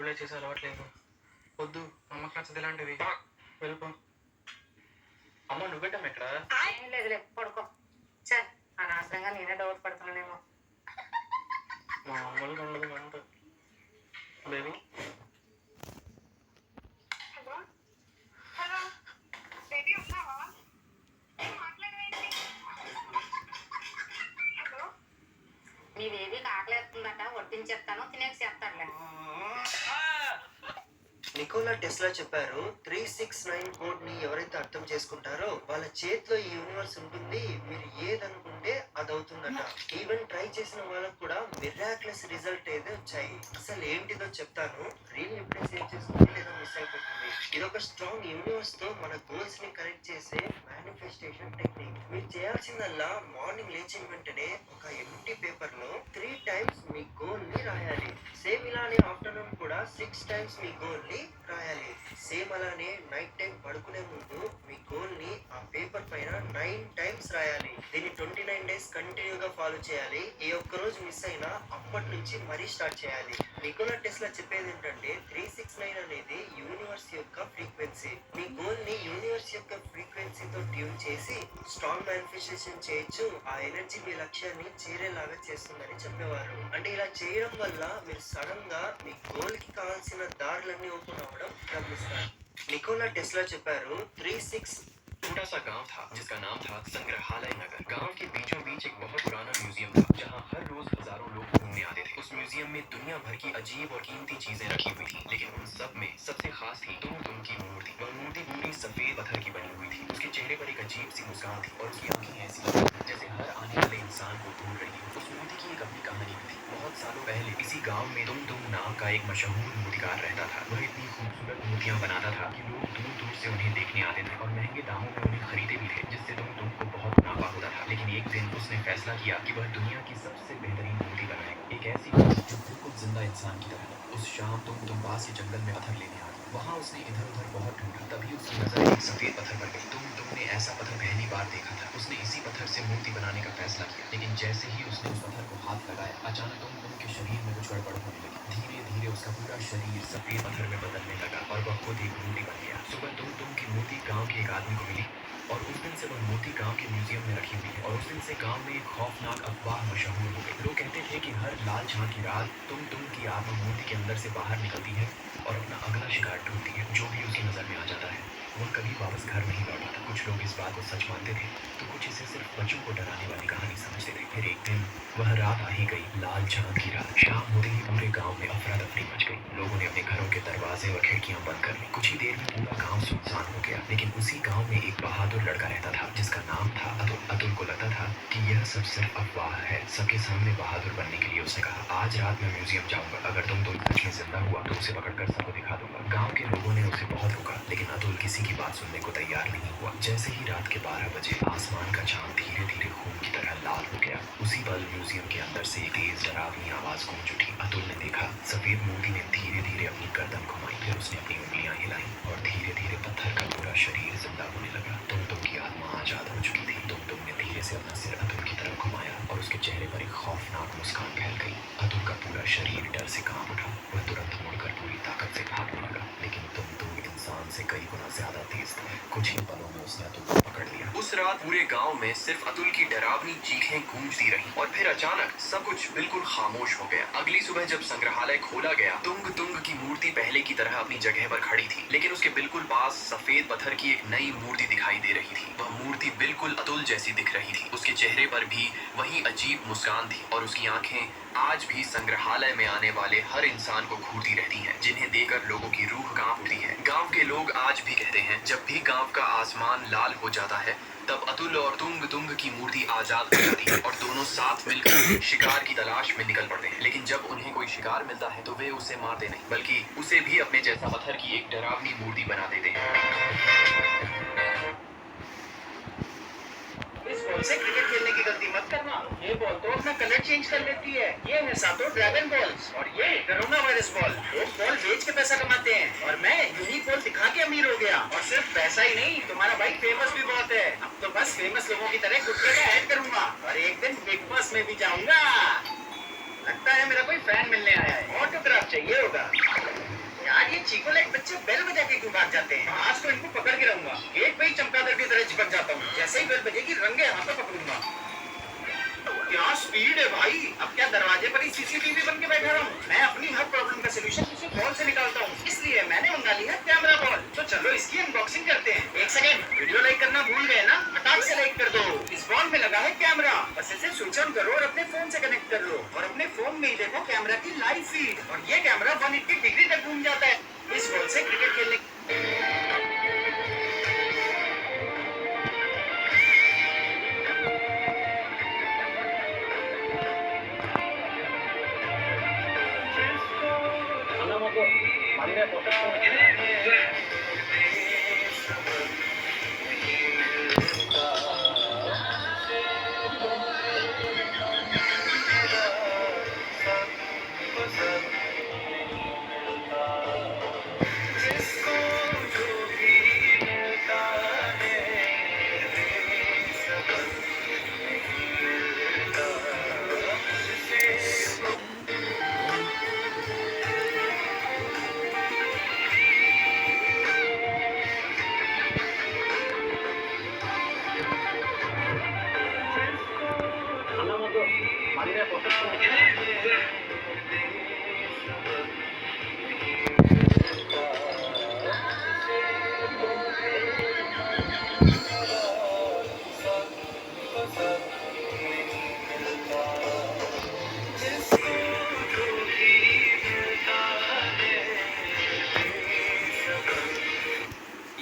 పొద్దుగులే చేసే అలవాట్లేదు. వద్దు, అమ్మకి నచ్చదు ఇలాంటివి. వెళ్ళిపో. అమ్మ నువ్వెట్టం ఎక్కడ? ఏం లేదులే, పడుకో. చల్, అనవసరంగా నేనే డౌట్ పడుతున్నానేమో. మామూలుగా ఉండదు మాట. బేబీ హలో హలో బేబీ ఉన్నావా? మాట్లాడవేంటి? హలో నీ బేబీకి ఆకలేస్తుందట, వడ్డించేస్తాను, తినేసి చేస్తానులే. నికోలా టెస్లా చెప్పారు 369 కోడ్ ని ఎవరైతే అర్థం చేసుకుంటారో వాళ్ళ చేతిలో ఈ యూనివర్స్ ఉంటుంది, మీరు ఏదనుకుంటే అది అవుతుందట. ఈవెన్ ట్రై చేసిన వాళ్ళకు కూడా మిరాక్లెస్ రిజల్ట్ అయితే వచ్చాయి. అసలు ఏంటిదో చెప్తాను, రీల్ ఇప్పుడే సేవ్ చేసుకోండి లేదా మిస్ అయిపోతుంది. ఇది ఒక స్ట్రాంగ్ యూనివర్స్ తో మన గోల్స్ ని కనెక్ట్ చేసే మేనిఫెస్టేషన్ టెక్నిక్. మీరు చేయాల్సిందల్లా మార్నింగ్ లేచిన వెంటనే ఒక ఎంటీ పేపర్ లో 3 టైమ్స్ మీ గోల్ ని రాయాలి. సేమ్ ఇలానే ఆఫ్టర్నూన్ కూడా 6 టైమ్స్ మీ గోల్ ని రాయాలి. సేమ్ అలానే నైట్ టైం పడుకునే ముందు మీ గోల్ ని ఆ పేపర్ పైన 9 టైమ్స్ రాయాలి. దీన్ని 29 డేస్ కంటిన్యూగా ఫాలో చేయాలి. ఏ ఒక్క రోజు మిస్ అయినా అప్పటి నుంచి మరీ స్టార్ట్ చేయాలి. నికోలా టెస్లా చెప్పేది ఏంటంటే 369 అనేది యూనివర్స్ యొక్క ఫ్రీక్వెన్సీ. మీ గోల్ ని యూనివర్స్ యొక్క ఫ్రీక్వెన్సీతో ట్యూన్ చేసి స్ట్రాంగ్ మేనిఫెస్టేషన్ చేయొచ్చు. ఆ ఎనర్జీ మీ లక్ష్యాన్ని చేరేలాగా చేస్తుందని చెప్పేవారు. అంటే ఇలా చేయడం వల్ల మీరు సడన్ గా మీ గోల్ కి కావాల్సిన దారులన్నీ ఓపెన్ అవ్వడం గమనిస్తారు. నికోలా టెస్లా చెప్పారు 36 छोटा सा गांव था जिसका नाम था संग्रहालय नगर। गांव के बीचों बीच एक बहुत पुराना म्यूजियम था जहां हर रोज हजारों लोग घूमने आते थे। उस म्यूजियम में दुनिया भर की अजीब और कीमती चीजें रखी हुई थी, लेकिन उन सब में सबसे खास थी तुम की मूर्ति। वह मूर्ति पूरी सफेद पत्थर की बनी हुई थी। उसके चेहरे पर एक अजीब सी मुस्कान थी और उसकी आंखें ऐसी जैसे हर आने वाले इंसान को ढूंढ रही हो। उस मूर्ति की एक अपनी कहानी भी थी। बहुत सालों पहले इसी गाँव में तुम नाम का एक मशहूर मूर्तिकार रहता था। वह इतनी खूबसूरत मूर्तियाँ बनाता था कि लोग दूर दूर से उन्हें देखने आते थे और महंगे दामों में उन्हें खरीदे भी थे, जिससे तुम को बहुत मुनाफा होता था। लेकिन एक दिन उसने फैसला किया कि वह दुनिया की सबसे बेहतरीन मूर्ति बनाएगा, एक ऐसी मूर्ति जो बिल्कुल जिंदा इंसान की तरह। उस शाम तुम पास के जंगल में पत्थर लेने आ गई। वहाँ उसने इधर उधर बहुत ढूंढा, तभी उसकी नजर एक सफेद पत्थर पर गई। तुमने ऐसा पत्थर पहली बार देखा था। उसने इसी पत्थर से मूर्ति बनाने का फैसला किया, लेकिन जैसे ही उसने उस पत्थर को हाथ लगाया, अचानक तुम के शरीर में कुछ गड़बड़ होने लगी। धीरे धीरे उसका पूरा शरीर सफेद पत्थर में बदलने लगा और वह खुद एक मूर्ति बन गया। सुबह तुम की मूर्ति गाँव के एक आदमी को मिली और उस दिन से वह मूर्ति गांव के म्यूजियम में रखी हुई है। और उस दिन से गांव में एक खौफनाक अफवाह मशहूर हो गई। लोग कहते थे कि हर लाल झांक की रात तुम की आत्मा मूर्ति के अंदर से बाहर निकलती है और अपना अगला शिकार ढूंढती है। जो भी उसकी नजर में आ जाता है वह कभी वापस घर नहीं लौटा था। कुछ लोग इस बात को सच मानते थे तो कुछ इसे सिर्फ बच्चों को डराने वाली कहानी समझते थे। फिर एक दिन वह रात आ ही गई, लाल झांक की रात। शाम होते ही पूरे गाँव में अफरा तफरी मच गई। लोगों ने अपने घरों के दरवाजे और खिड़कियां बंद कर ली। कुछ ही देर में पूरा गाँव सुनसान हो गया। लेकिन उसी गाँव में एक बहादुर लड़का रहता था जिसका नाम था अतुल। अतुल को लगता था कि यह सब सिर्फ अफवाह है। सबके सामने बहादुर बनने के लिए उसने कहा, आज रात मैं म्यूजियम जाऊंगा। अगर तुम सच में जिंदा हुआ तो उसे पकड़कर सबको दिखा दूंगा। गांव के लोगों ने उसे बहुत रोका, लेकिन अतुल किसी की बात सुनने को तैयार नहीं हुआ। जैसे ही रात के 12 बजे आसमान का चांद धीरे धीरे खून की तरह लाल हो गया। उसी पल म्यूजियम के अंदर से एक तेज डरावनी आवाज गूंज उठी। अतुल ने देखा सफेद मूर्ति ने धीरे धीरे अपनी गर्दन घुमाई। फिर उसने अपनी उंगलियां हिलाई और धीरे धीरे पत्थर का पूरा शरीर जिंदा होने लगा। तुम की आत्मा आजाद हो चुकी थी। तुम ने धीरे से अपना सिर अतुल की तरफ घुमाया और उसके चेहरे पर एक खौफनाक मुस्कान फैल गई। अतुल का पूरा शरीर डर से कांप उठा। वह तुरंत मुड़कर पूरी ताकत से भागने लगा, लेकिन तुम इंसान से कई गुना ज्यादा तेज था। कुछ ही पलों में उसने अतुल को पकड़ लिया। उस रात पूरे गांव में सिर्फ अतुल की डरावनी चीखें गूंजती रहीं और फिर अचानक सब कुछ बिल्कुल खामोश हो गया। अगली सुबह जब संग्रहालय खोला गया, तुंग की मूर्ति पहले की तरह अपनी जगह पर खड़ी थी, लेकिन उसके बिल्कुल पास सफेद पत्थर की एक नई मूर्ति दिखाई दे रही थी। वह मूर्ति बिल्कुल अतुल जैसी दिख रही थी। उसके चेहरे पर भी वही अजीब मुस्कान थी और उसकी आंखें आज भी संग्रहालय में आने वाले हर इंसान को घूरती रहती हैं, जिन्हें देखकर लोगों की रूह कांप उठती है। गांव के लोग आज भी कहते हैं जब भी गांव का आसमान लाल हो जाता है तब अतुल और तुंग की मूर्ति आजाद हो जाती है और दोनों साथ मिलकर शिकार की तलाश में निकल पड़ते हैं। लेकिन जब उन्हें कोई शिकार मिलता है तो वे उसे मारते नहीं, बल्कि उसे भी अपने जैसा पत्थर की एक डरावनी मूर्ति बना देते हैं। इस बॉल से क्रिकेट खेलने की गलती मत करना। ये बॉल तो अपना कलर चेंज कर लेती है। ये है सातों ड्रैगन बॉल्स और ये कोरोना वायरस बॉल। लोग बॉल बेच के पैसा कमाते हैं और मैं यूनिक बॉल दिखा के अमीर हो गया। और सिर्फ पैसा ही नहीं, तुम्हारा भाई फेमस भी बहुत है। अब तो बस फेमस लोगों की तरह गुटके का ऐड करूंगा और एक दिन बिग बॉस में भी जाऊंगा। लगता है मेरा कोई फैन मिलने आया है, ऑटोग्राफ चाहिए होगा। चीको लाइक बच्चे बेल बजा के क्यों भाग जाते हैं? आज तो इनको पकड़ के रहूंगा। गेट पे ही चमगादड़ की तरह चिपक जाता हूँ। जैसे ही बेल बजेगी रंगे हाथों पकड़ूंगा। क्या स्पीड है भाई! अब क्या दरवाजे पर ही सीसीटीवी बन के बैठा रहा हूँ? मैं अपनी हर प्रॉब्लम का सलूशन किसी बॉल से निकालता हूँ, इसलिए मैंने मंगा लिया कैमरा बॉल। तो चलो इसकी अनबॉक्सिंग करते हैं। एक सेकेंड, वीडियो लाइक करना भूल गए ना? फटाक से लाइक कर दो। इस बॉल में लगा है कैमरा, बस इसे स्विच ऑन करो और अपने फोन से कनेक्ट कर लो और अपने फोन में ही देखो कैमरा की लाइव फीड। और ये कैमरा 180 डिग्री तक घूम जाता है। इस बॉल से क्रिकेट खेलने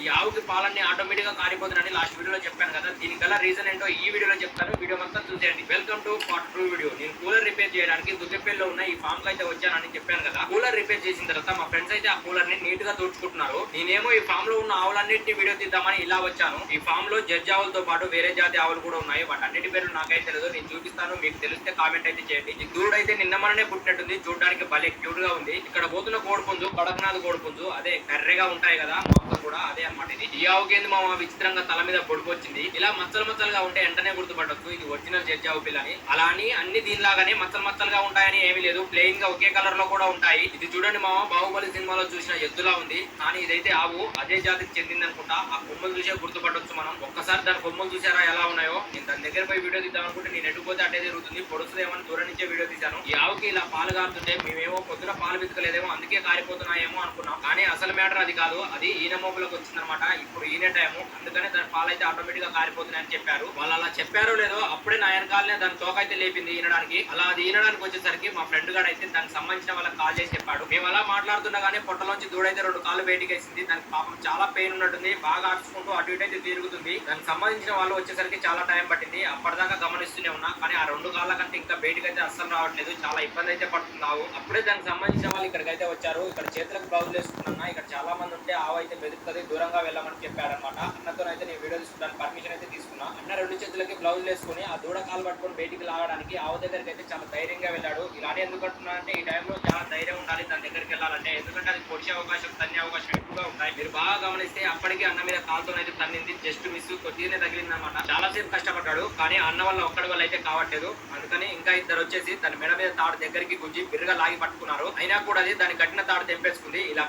ఈ ఆవుకి పాలన్నీ ఆటోమేటిక్ గా కారిపోతున్నాయని లాస్ట్ వీడియోలో చెప్పాను కదా. దీనికి గల రీజన్ ఏంటో ఈ వీడియోలో చెప్తాను. వీడియో మొత్తం చూసేయండి. Welcome to part 2 video. నేను కూలర్ రిపేర్ చేయడానికి దుగ్గపల్లిలో ఉన్న ఈ ఫామ్ కి అయితే వచ్చానని చెప్పాను కదా. కూలర్ రిపేర్ చేసిన తర్వాత మా ఫ్రెండ్స్ అయితే ఆ కూలర్ ని నీట్ గా తుడుచుకుంటున్నారు. నేనేమో ఈ ఫామ్ లో ఉన్న ఆవులన్నింటినీ వీడియో తీద్దామని ఇలా వచ్చాను. ఈ ఫామ్ లో జడ్జి ఆవులతో పాటు వేరే జాతి ఆవులు కూడా ఉన్నాయి. వాటి అన్నిటి పేర్లు నాకైతే తెలియదు. నేను చూపిస్తాను, మీకు తెలిస్తే కామెంట్ అయితే చేయండి. ఈ దూడ అయితే నిన్న మననే పుట్టినట్టుంది. చూడడానికి భలే క్యూట్ గా ఉంది. ఇక్కడ పోతున్న కోడిపుంజు కడకనాథ్ కోడిపుంజు, అదే కర్రెగా ఉంటాయి కదా మొక్కలు కూడా అదే అన్నమాట. ఇది ఈ ఆవుకి ఏంది మామ విచిత్రంగా తల మీద పొడుపు వచ్చింది. ఇలా మచ్చలు మచ్చలుగా ఉంటే వెంటనే గుర్తుపట్టొచ్చు ఇది ఒరిజినల్ జడ్జి ఆవు పిల్ల అని. అలా అని అన్ని దీనిలాగానే మచ్చలు మచ్చలుగా ఉంటాయని ఏమీ లేదు. ప్లెయిన్ గా ఒకే కలర్ లో కూడా ఉంటాయి. ఇది చూడండి మామ, బాహుబలి సినిమాలో చూసిన ఎద్దులా ఉంది. కానీ ఇదైతే ఆవు అదే జాతికి చెందింది అనుకుంటా. ఆ కొమ్మలు చూసే గుర్తుపట్టొచ్చు మనం. ఒక్కసారి దాని కొమ్మలు చూసారా ఎలా ఉన్నాయో? నేను దాని దగ్గర పోయి వీడియో తీద్దాం అనుకుంటే నేను ఎటుపోతే అటే తిరుగుతుంది. పొడుస్తుందేమని దూరం నుంచే వీడియో తీశాను. ఈ ఆవుకి ఇలా పాలు కారుతుంటే మేమేమో పొద్దున పాలు పితకలేదేమో అందుకే కారిపోతున్నాయేమో అనుకున్నాం. కానీ అసలు మ్యాటర్ అది కాదు. అది ఈయన మోపులోకి వచ్చిందనమాట. ఇప్పుడు ఈయన టైము, అందుకనే దాని పాలు అయితే ఆటోమేటిక్ గా కారిపోతున్నాయని చెప్పారు. వాళ్ళు అలా చెప్పారో లేదో అప్పుడే నా వెనకాలనే దాని తోక అయితే లేపింది ఈనడానికి. అలా అది ఈనడానికి వచ్చేసరికి మా ఫ్రెండ్ గారు అయితే దానికి సంబంధించిన వాళ్ళకి కాల్ చేసి చెప్పాడు. మేము అలా మాట్లాడుతుండగానే పొట్టలోంచి దూడైతే 2 కాళ్ళు బయటికి వేసింది. దానికి పాపం చాలా పెయిన్ ఉన్నట్టుంది. బాగా ఆడుచుకుంటూ అటు ఇటు అయితే తిరుగుతుంది. దానికి సంబంధించిన వాళ్ళు వచ్చేసరికి చాలా టైం పట్టింది. అప్పటిదాకా గమనిస్తూనే ఉన్నా, కానీ ఆ 2 కాళ్ళ కంటే ఇంకా బయటికి అయితే అస్సలు రావట్లేదు. చాలా ఇబ్బంది అయితే పడుతుంది ఆవు. అప్పుడే దానికి సంబంధించిన వాళ్ళు ఇక్కడికైతే వచ్చారు. ఇక్కడ చేతులకు బ్లౌజ్ వేసుకున్నా. ఇక్కడ చాలా మంది ఉంటే ఆవు అయితే బెదుకుతుంది, దూరంగా వెళ్ళమని చెప్పారనమాట. అన్నతో అయితే నేను వీడియో తీసుకున్నాను, పర్మిషన్ అయితే తీసుకున్నా. అన్న 2 చేతులకి బ్లౌజ్ వేసుకుని ఆ దూడ కాలు పట్టుకొని బయటికి లాగడానికి ఆవు దగ్గరికి అయితే చాలా ధైర్యంగా వెళ్ళాడు. ఇలానే ఎందుకు అంటున్నా అంటే ఈ టైంలో చాలా ధైర్యం ఉండాలి దాని దగ్గరికి వెళ్ళాలంటే. ఎందుకంటే అది పొడిచే అవకాశం, తన్నే అవకాశం ఎక్కువగా ఉంటాయి. మీరు బాగా గమనిస్తే అప్పటికి అన్న మీద కాలుతో అయితే తన్నింది. జస్ట్ మిస్ కొద్దిగానే తగిలింది అనమాట. చాలా సేపు కష్టపడ్డాడు, కానీ అన్న వల్ల ఒక్కడి వల్ల అయితే కావట్లేదు. అందుకని ఇంకా ఇద్దరు వచ్చేసి తన మెడ మీద తాడు దగ్గరికి గుజ్జి బిర్రగా లాగి పట్టుకున్నారు. అయినా కూడా అది దాని కట్టిన తాడు తెంపేసుకుంది. ఇలా